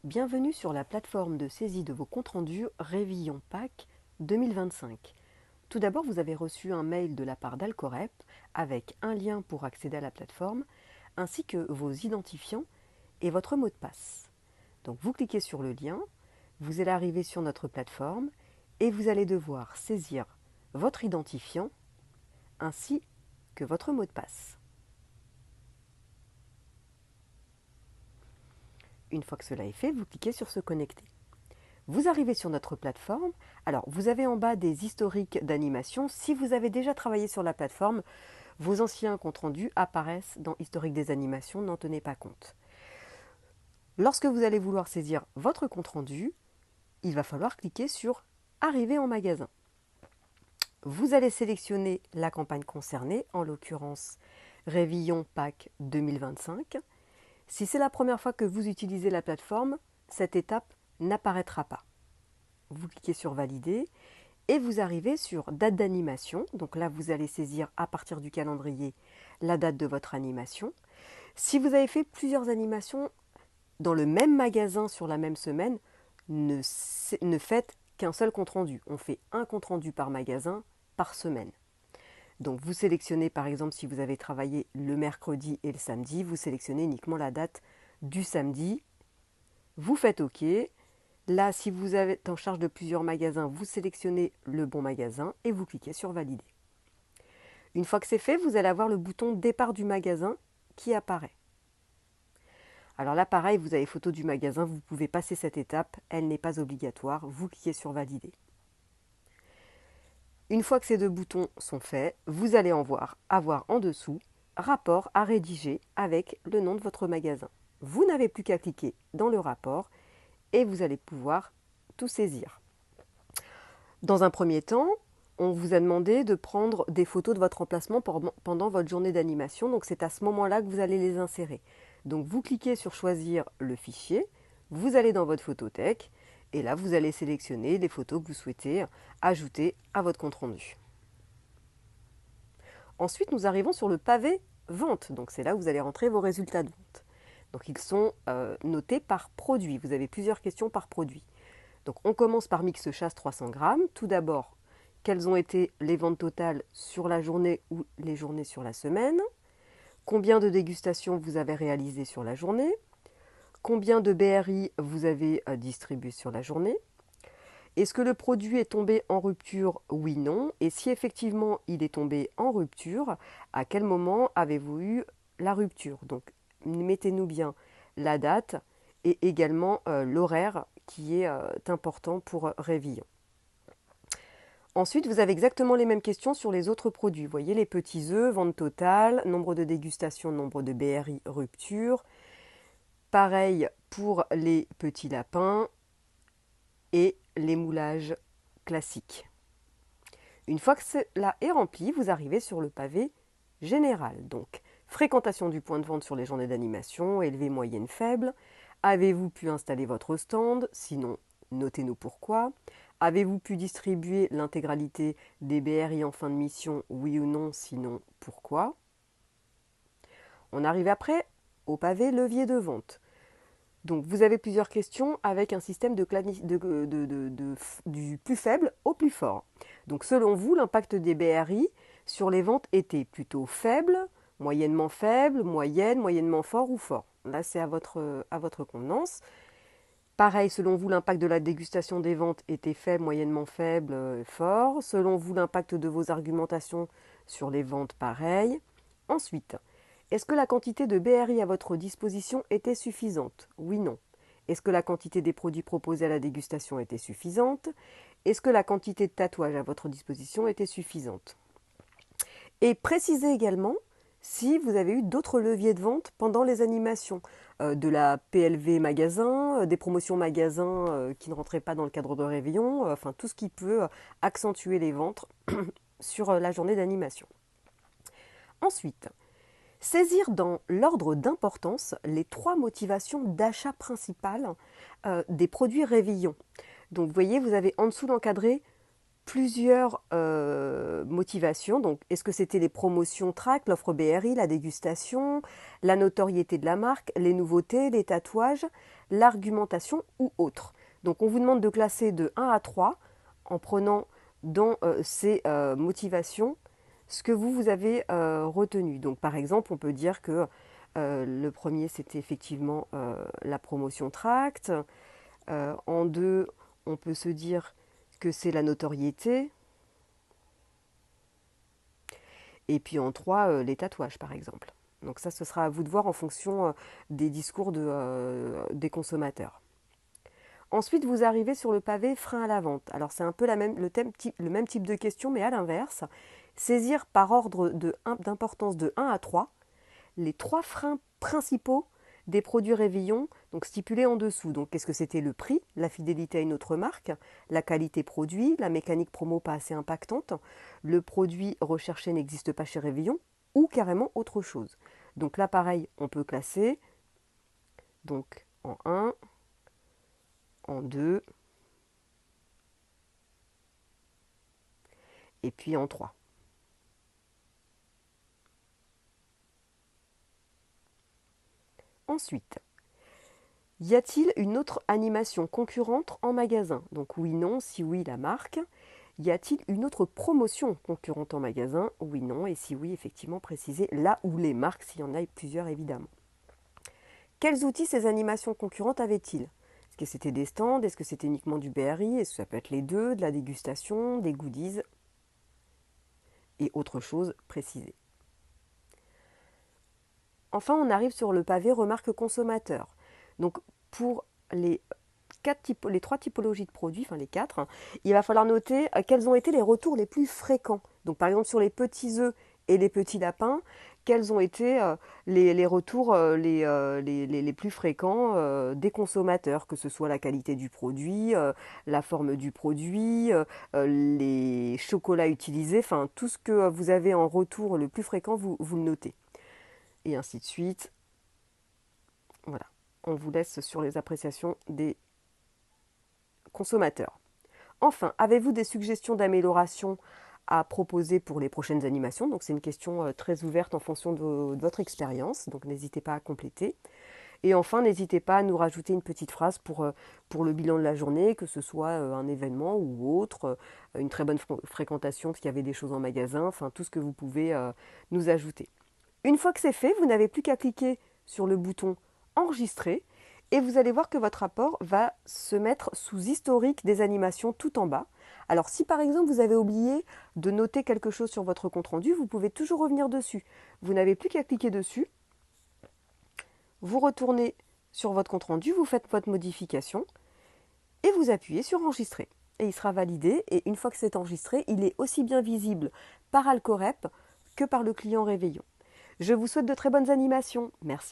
Bienvenue sur la plateforme de saisie de vos comptes rendus Révillon Pâques 2025. Tout d'abord, vous avez reçu un mail de la part d'Alcorep avec un lien pour accéder à la plateforme, ainsi que vos identifiants et votre mot de passe. Donc vous cliquez sur le lien, vous allez arriver sur notre plateforme et vous allez devoir saisir votre identifiant ainsi que votre mot de passe. Une fois que cela est fait, vous cliquez sur se connecter. Vous arrivez sur notre plateforme. Alors, vous avez en bas des historiques d'animation. Si vous avez déjà travaillé sur la plateforme, vos anciens comptes rendus apparaissent dans historique des animations, n'en tenez pas compte. Lorsque vous allez vouloir saisir votre compte rendu, il va falloir cliquer sur Arriver en magasin. Vous allez sélectionner la campagne concernée, en l'occurrence Révillon Pâques 2025. Si c'est la première fois que vous utilisez la plateforme, cette étape n'apparaîtra pas. Vous cliquez sur Valider et vous arrivez sur Date d'animation. Donc là, vous allez saisir à partir du calendrier la date de votre animation. Si vous avez fait plusieurs animations dans le même magasin sur la même semaine, ne faites qu'un seul compte-rendu. On fait un compte-rendu par magasin par semaine. Donc vous sélectionnez par exemple si vous avez travaillé le mercredi et le samedi, vous sélectionnez uniquement la date du samedi, vous faites OK. Là, si vous êtes en charge de plusieurs magasins, vous sélectionnez le bon magasin et vous cliquez sur Valider. Une fois que c'est fait, vous allez avoir le bouton Départ du magasin qui apparaît. Alors là, pareil, vous avez photo du magasin, vous pouvez passer cette étape, elle n'est pas obligatoire, vous cliquez sur Valider. Une fois que ces deux boutons sont faits, vous allez avoir en dessous rapport à rédiger avec le nom de votre magasin. Vous n'avez plus qu'à cliquer dans le rapport et vous allez pouvoir tout saisir. Dans un premier temps, on vous a demandé de prendre des photos de votre emplacement pendant votre journée d'animation. Donc c'est à ce moment-là que vous allez les insérer. Donc vous cliquez sur choisir le fichier, vous allez dans votre photothèque et là vous allez sélectionner les photos que vous souhaitez ajouter à votre compte-rendu. Ensuite, nous arrivons sur le pavé vente. Donc c'est là où vous allez rentrer vos résultats de vente. Donc ils sont notés par produit. Vous avez plusieurs questions par produit. Donc on commence par mix chasse 300 grammes. Tout d'abord, quelles ont été les ventes totales sur la journée ou les journées sur la semaine? Combien de dégustations vous avez réalisées sur la journée? Combien de BRI vous avez distribué sur la journée? Est-ce que le produit est tombé en rupture? Oui, non. Et si effectivement il est tombé en rupture, à quel moment avez-vous eu la rupture? Donc mettez-nous bien la date et également l'horaire qui est important pour Révillon. Ensuite, vous avez exactement les mêmes questions sur les autres produits. Vous voyez les petits œufs, vente totale, nombre de dégustations, nombre de BRI, rupture. Pareil pour les petits lapins et les moulages classiques. Une fois que cela est rempli, vous arrivez sur le pavé général. Donc, fréquentation du point de vente sur les journées d'animation, élevée, moyenne, faible. Avez-vous pu installer votre stand? Sinon, notez-nous pourquoi. Avez-vous pu distribuer l'intégralité des BRI en fin de mission? Oui ou non? Sinon, pourquoi? On arrive après au pavé levier de vente. Donc vous avez plusieurs questions avec un système du plus faible au plus fort. Donc selon vous, l'impact des BRI sur les ventes était plutôt faible, moyennement faible, moyenne, moyennement fort ou fort. Là, c'est à votre convenance. Pareil, selon vous, l'impact de la dégustation des ventes était faible, moyennement faible, fort. Selon vous, l'impact de vos argumentations sur les ventes, pareil. Ensuite, est-ce que la quantité de BRI à votre disposition était suffisante? Oui, non. Est-ce que la quantité des produits proposés à la dégustation était suffisante? Est-ce que la quantité de tatouages à votre disposition était suffisante? Et précisez également si vous avez eu d'autres leviers de vente pendant les animations, de la PLV magasin, des promotions magasins qui ne rentraient pas dans le cadre de Réveillon, enfin tout ce qui peut accentuer les ventes sur la journée d'animation. Ensuite, saisir dans l'ordre d'importance les 3 motivations d'achat principales des produits Révillon. Donc vous voyez, vous avez en dessous l'encadré plusieurs motivations. Donc, est-ce que c'était les promotions tract, l'offre BRI, la dégustation, la notoriété de la marque, les nouveautés, les tatouages, l'argumentation ou autre. Donc, on vous demande de classer de 1 à 3 en prenant dans ces motivations ce que vous avez retenu. Donc, par exemple, on peut dire que le premier, c'était effectivement la promotion tract. En 2, on peut se dire que c'est la notoriété. Et puis en 3, les tatouages, par exemple. Donc ça, ce sera à vous de voir en fonction des discours des consommateurs. Ensuite, vous arrivez sur le pavé frein à la vente. Alors c'est un peu le même type de question, mais à l'inverse. Saisir par ordre d'importance de 1 à 3 les 3 freins principaux des produits Réveillon, donc stipulés en dessous. Donc, qu'est-ce que c'était? Le prix, la fidélité à une autre marque, la qualité produit, la mécanique promo pas assez impactante, le produit recherché n'existe pas chez Réveillon, ou carrément autre chose. Donc là, pareil, on peut classer donc en 1, en 2, et puis en 3. Ensuite, y a-t-il une autre animation concurrente en magasin? Donc oui, non, si oui, la marque. Y a-t-il une autre promotion concurrente en magasin? Oui, non, et si oui, effectivement, préciser là où les marques, s'il y en a plusieurs évidemment. Quels outils ces animations concurrentes avaient-ils? Est-ce que c'était des stands? Est-ce que c'était uniquement du BRI? Est-ce que ça peut être les deux, de la dégustation, des goodies et autre chose précisée? Enfin, on arrive sur le pavé remarque consommateur. Donc, pour les 3 typologies de produits, enfin les 4, hein, il va falloir noter quels ont été les retours les plus fréquents. Donc, par exemple, sur les petits œufs et les petits lapins, quels ont été les retours les plus fréquents des consommateurs, que ce soit la qualité du produit, la forme du produit, les chocolats utilisés, enfin tout ce que vous avez en retour le plus fréquent, vous le notez. Et ainsi de suite. Voilà, on vous laisse sur les appréciations des consommateurs. Enfin, avez-vous des suggestions d'amélioration à proposer pour les prochaines animations? Donc c'est une question très ouverte en fonction de votre expérience, donc n'hésitez pas à compléter. Et enfin, n'hésitez pas à nous rajouter une petite phrase pour le bilan de la journée, que ce soit un événement ou autre, une très bonne fréquentation parce qu'il y avait des choses en magasin, enfin tout ce que vous pouvez nous ajouter. Une fois que c'est fait, vous n'avez plus qu'à cliquer sur le bouton enregistrer et vous allez voir que votre rapport va se mettre sous historique des animations tout en bas. Alors si par exemple vous avez oublié de noter quelque chose sur votre compte-rendu, vous pouvez toujours revenir dessus. Vous n'avez plus qu'à cliquer dessus, vous retournez sur votre compte-rendu, vous faites votre modification et vous appuyez sur enregistrer. Et il sera validé et une fois que c'est enregistré, il est aussi bien visible par Alcorep que par le client Réveillon. Je vous souhaite de très bonnes animations. Merci.